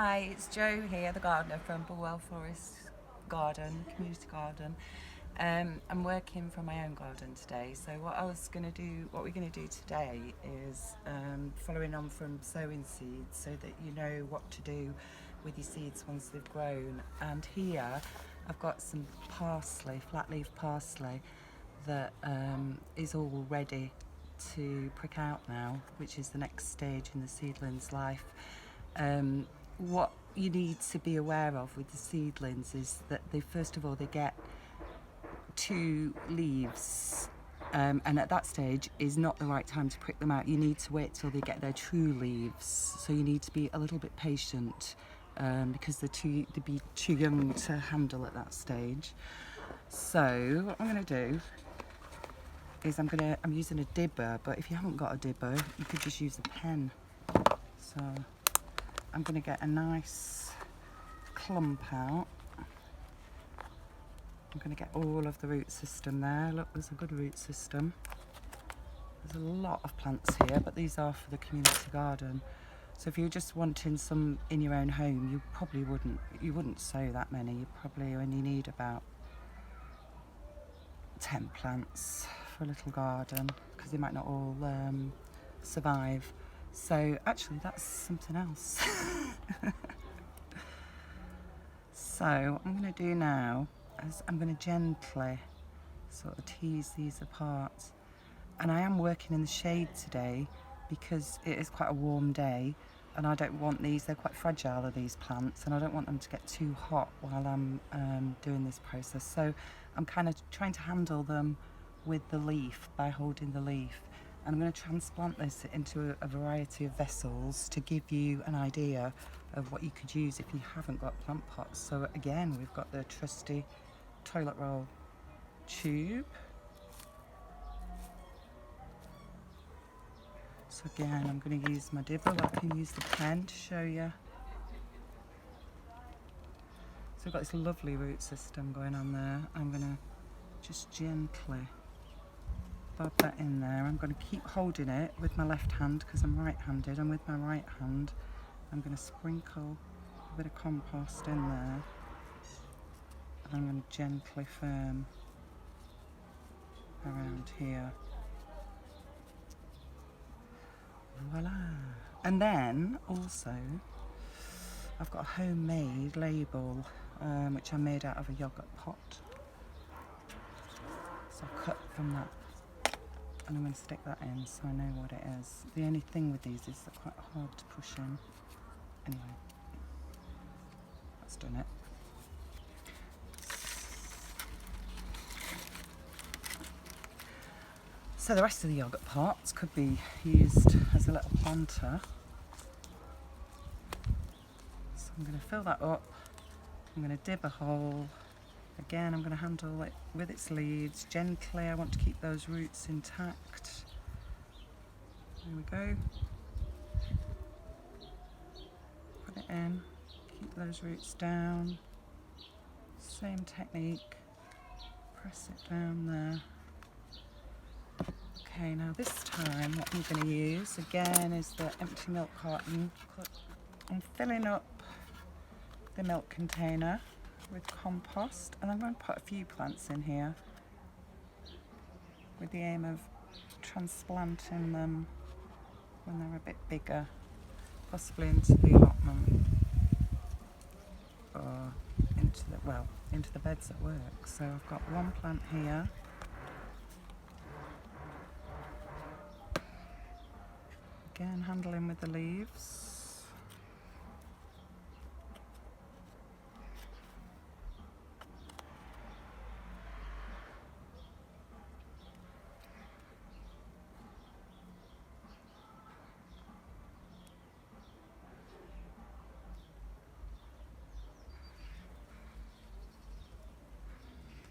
Hi, it's Jo here, the gardener from Bulwell Forest Garden, Community Garden. I'm working from my own garden today, so what we're going to do today is following on from sowing seeds so that you know what to do with your seeds once they've grown. And here I've got some parsley, flat leaf parsley, that is all ready to prick out now, which is the next stage in the seedling's life. What you need to be aware of with the seedlings is that first of all they get two leaves, and at that stage is not the right time to prick them out. You need to wait till they get their true leaves, so you need to be a little bit patient, because they'd be too young to handle at that stage. So what I'm going to do is I'm using a dibber, but if you haven't got a dibber you could just use a pen. So I'm going to get a nice clump out. I'm going to get all of the root system there. Look, there's a good root system. There's a lot of plants here, but these are for the community garden. So if you're just wanting some in your own home, you wouldn't sow that many. You probably only need about 10 plants for a little garden, because they might not all survive. So actually that's something else. So what I'm going to do now is I'm going to gently sort of tease these apart. And I am working in the shade today because it is quite a warm day, and I don't want they're quite fragile, are these plants, and I don't want them to get too hot while I'm doing this process. So I'm kind of trying to handle them with the leaf, by holding the leaf. And I'm going to transplant this into a variety of vessels to give you an idea of what you could use if you haven't got plant pots. So again, we've got the trusty toilet roll tube. So again, I'm going to use my dibber. I can use the pen to show you. So we've got this lovely root system going on there. I'm going to just gently bob that in there. I'm going to keep holding it with my left hand because I'm right-handed, and with my right hand I'm going to sprinkle a bit of compost in there, and I'm going to gently firm around here. Voila! And then also I've got a homemade label which I made out of a yogurt pot. So I'll cut from that, and I'm going to stick that in so I know what it is. The only thing with these is they're quite hard to push in. Anyway, that's done it. So the rest of the yogurt pots could be used as a little planter. So I'm going to fill that up. I'm going to dib a hole. Again, I'm going to handle it with its leaves gently. I want to keep those roots intact. There we go. Put it in, keep those roots down. Same technique. Press it down there. Okay, now this time what I'm going to use again is the empty milk carton. I'm filling up the milk container with compost, and I'm going to put a few plants in here with the aim of transplanting them when they're a bit bigger, possibly into the allotment or into the beds at work. So I've got one plant here. Again, handling with the leaves.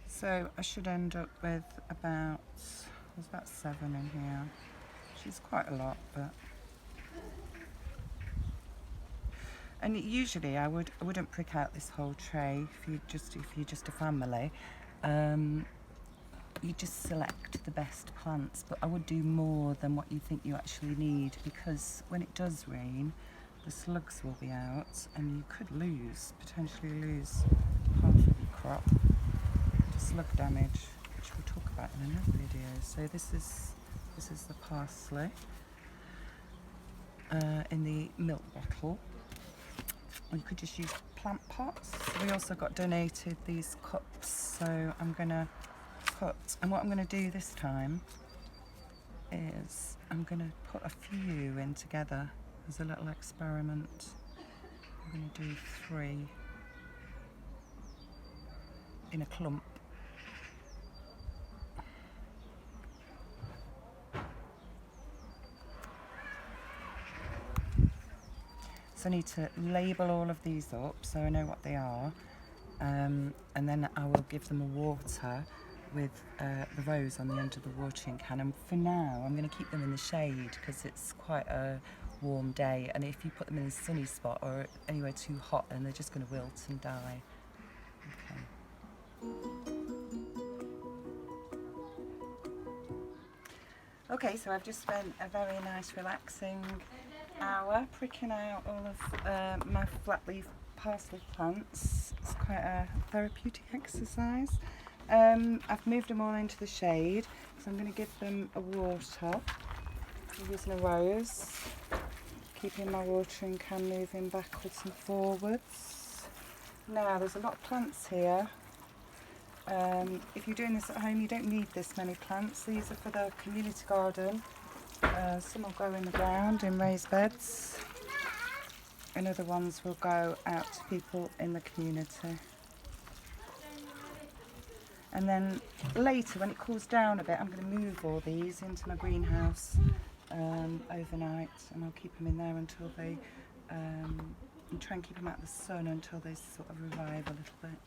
So I should end up with there's about 7 in here, which is quite a lot, but. And usually I wouldn't prick out this whole tray if you're just a family. You just select the best plants, but I would do more than what you think you actually need, because when it does rain, the slugs will be out, and you could potentially lose half of your crop to slug damage, which we'll talk about in another video. So this is the parsley in the milk bottle. Or you could just use plant pots. We also got donated these cups, so I'm going to cut, and what I'm going to do this time is I'm going to put a few in together as a little experiment. I'm going to do 3 in a clump. So I need to label all of these up so I know what they are, and then I will give them a water with the rose on the end of the watering can. And for now I'm going to keep them in the shade because it's quite a warm day, and if you put them in a sunny spot or anywhere too hot, then they're just going to wilt and die. Okay, so I've just spent a very nice relaxing hour pricking out all of my flat leaf parsley plants. It's quite a therapeutic exercise. I've moved them all into the shade, so I'm going to give them a water. I'm using a rose, keeping my watering can moving backwards and forwards. Now there's a lot of plants here. If you're doing this at home, you don't need this many plants. These are for the community garden. Some will go in the ground in raised beds, and other ones will go out to people in the community. And then later, when it cools down a bit, I'm going to move all these into my greenhouse overnight, and I'll keep them in there until they, and try and keep them out of the sun until they sort of revive a little bit.